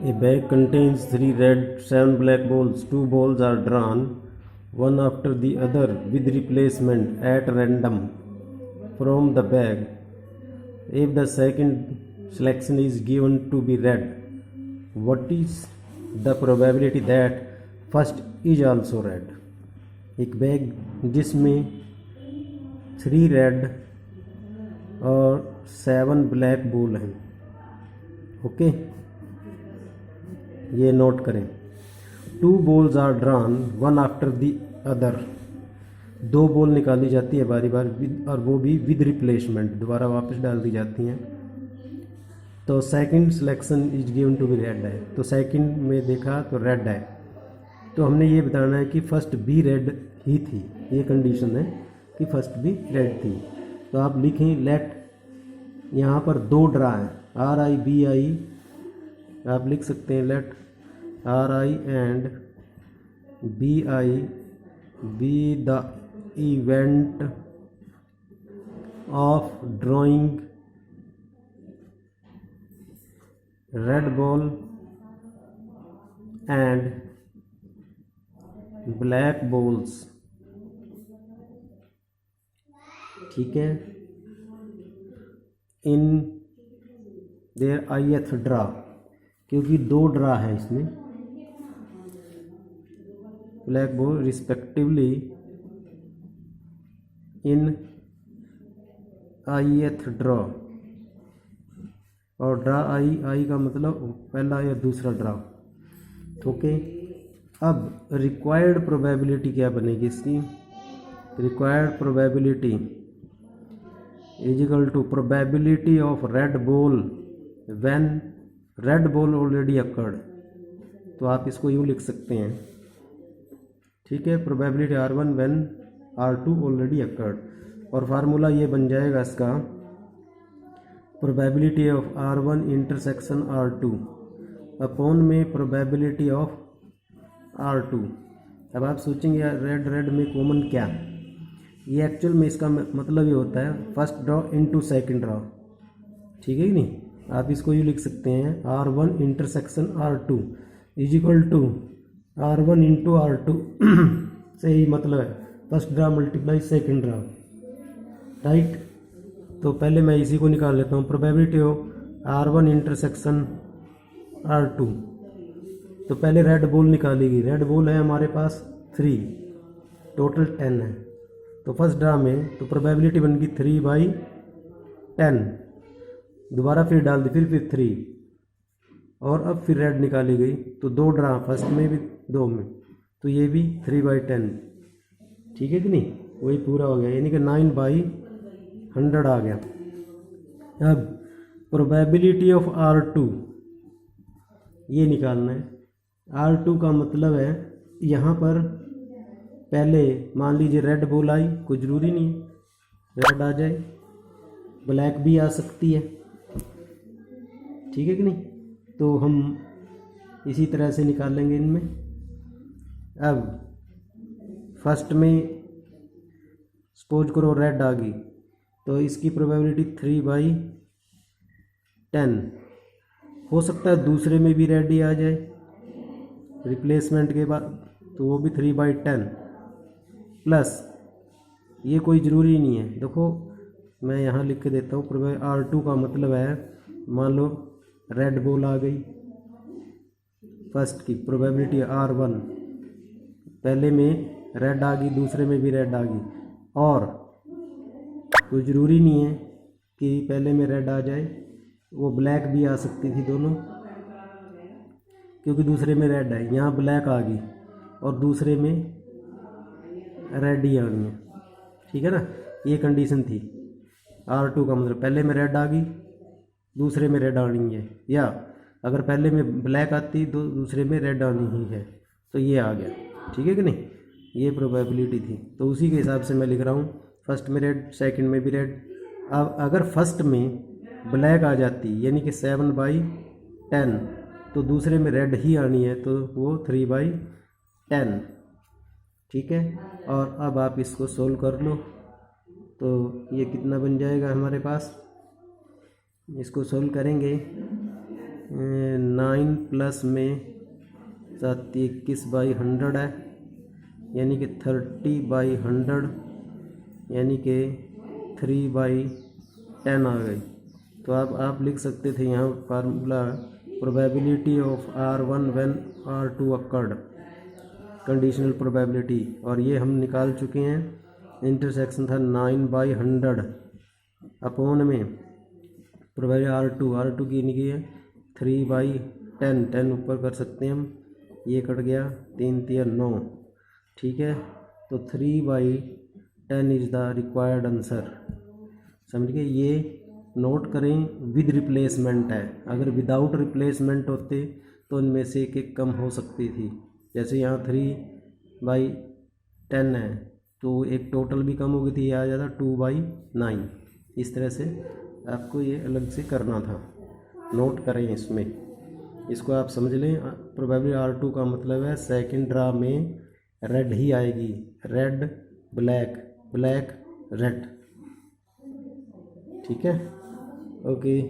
A bag contains 3 red, 7 black balls. 2 balls are drawn, one after the other, with replacement at random from the bag. If the second selection is given to be red, what is the probability that first is also red? एक bag जिसमें 3 red और 7 black ball हैं। Okay, ये note करें। 2 balls are drawn one after the other. 2 ball निकाली जाती है बारी बार और वो भी विद रिप्लेसमेंट, दोबारा वापस डाल दी जाती हैं। तो second selection is given to be red है, तो सेकंड में देखा तो रेड है, तो हमने ये बताना है कि फर्स्ट भी रेड ही थी। ये कंडीशन है कि फर्स्ट भी रेड थी। तो आप लिखें लेट, यहाँ पर 2 ड्रा है, RIBI आप लिख सकते हैं let RI and BI be the event of drawing red ball and black balls. ठीक है, इन देयर ith ड्रा, क्योंकि 2 ड्रा है इसमें, black ball respectively in ith draw. और ड्रा आई का मतलब पहला या दूसरा ड्रा। ओके, अब रिक्वायर्ड प्रोबेबिलिटी क्या बनेगी इसकी? Required probability is equal to probability of red ball when red ball already occurred. तो आप इसको यूँ लिख सकते हैं, ठीक है, probability R1 when R2 already occurred. और फार्मूला ये बन जाएगा इसका, probability of R1 intersection R2 upon में प्रोबेबिलिटी ऑफ R2। अब आप सोचेंगे यार रेड रेड में कॉमन क्या? ये एक्चुअल में इसका मतलब ये होता है first draw into second draw. ठीक है कि नहीं? आप इसको ये लिख सकते हैं R1 intersection R2 is equal to R1 into R2 से ही मतलब है first draw multiply second draw, right. तो पहले मैं इसी को निकाल लेता हूँ, probability of R1 intersection R2। तो पहले रेड बॉल निकालेगी, रेड बॉल है हमारे पास 3, टोटल 10 है। तो फर्स्ट ड्रा में तो प्रोबेबिलिटी बन गई 3/10, दोबारा फिर डाल दी, फिर 3, और अब फिर रेड निकाली गई। तो 2 ड्रा, फर्स्ट में भी 2 में, तो ये भी 3/10। ठीक है कि नहीं? वही पूरा हो गया, यानी कि 9/100 आ गया। अब प्रोबेबिलिटी ऑफ R2 ये निकालना है। R2 का मतलब है यहाँ पर पहले मान लीजिए रेड बॉल आई, कोई ज़रूरी नहीं है रेड आ जाए, ब्लैक भी आ सकती है। ठीक है कि नहीं? तो हम इसी तरह से निकालेंगे इनमें। अब फर्स्ट में सपोज करो रेड आ गई, तो इसकी प्रोबेबिलिटी 3/10। हो सकता है दूसरे में भी रेड ही आ जाए रिप्लेसमेंट के बाद, तो वो भी 3/10 प्लस, ये कोई ज़रूरी नहीं है। देखो मैं यहाँ लिख के देता हूँ, R2 का मतलब है मान लो रेड बॉल आ गई, फर्स्ट की प्रोबेबिलिटी R1, पहले में रेड आ गई, दूसरे में भी रेड आ गई, और कोई ज़रूरी नहीं है कि पहले में रेड आ जाए, वो ब्लैक भी आ सकती थी दोनों, क्योंकि दूसरे में रेड है, यहाँ ब्लैक आ गई और दूसरे में रेड ही आ गई है। ठीक है ना? ये कंडीशन थी। R2 का मतलब पहले में रेड आ गई, दूसरे में रेड आनी है, या अगर पहले में ब्लैक आती तो दूसरे में रेड आनी ही है, तो ये आ गया। ठीक है कि नहीं? ये प्रोबेबिलिटी थी। तो उसी के हिसाब से मैं लिख रहा हूँ, फर्स्ट में रेड, सेकंड में भी रेड। अब अगर फर्स्ट में ब्लैक आ जाती यानी कि 7/10, तो दूसरे में रेड ही आनी है, तो वो 3/10। ठीक है, और अब आप इसको सोल्व कर लो, तो ये कितना बन जाएगा हमारे पास? इसको सोल्व करेंगे 9 प्लस में 21/100 है, यानी कि 30/100, यानी कि 3/10 आ गई। तो आप लिख सकते थे यहाँ formula probability of R1 when R2 occurred, conditional probability, और ये हम निकाल चुके हैं। इंटरसेक्शन था 9/100 अपॉन में प्रोबेबिलिटी R2 की नहीं की है 3/10, 10 ऊपर कर सकते हैं हम, ये कट गया, 3 3 9, ठीक है। तो 3/10 इज द रिक्वायर्ड आंसर, समझ गए। ये नोट करें विद रिप्लेसमेंट है, अगर विदाउट रिप्लेसमेंट होते तो इनमें से एक कम हो सकती थी। जैसे यहाँ 3/10 है तो एक टोटल भी कम हो गई थी, ये आ जाता 2/9। इस तरह से आपको ये अलग से करना था, नोट करें इसमें, इसको आप समझ लें। प्रोबेबली R2 का मतलब है सेकंड ड्रा में रेड ही आएगी, रेड ब्लैक, ब्लैक रेड, ठीक है। ओके।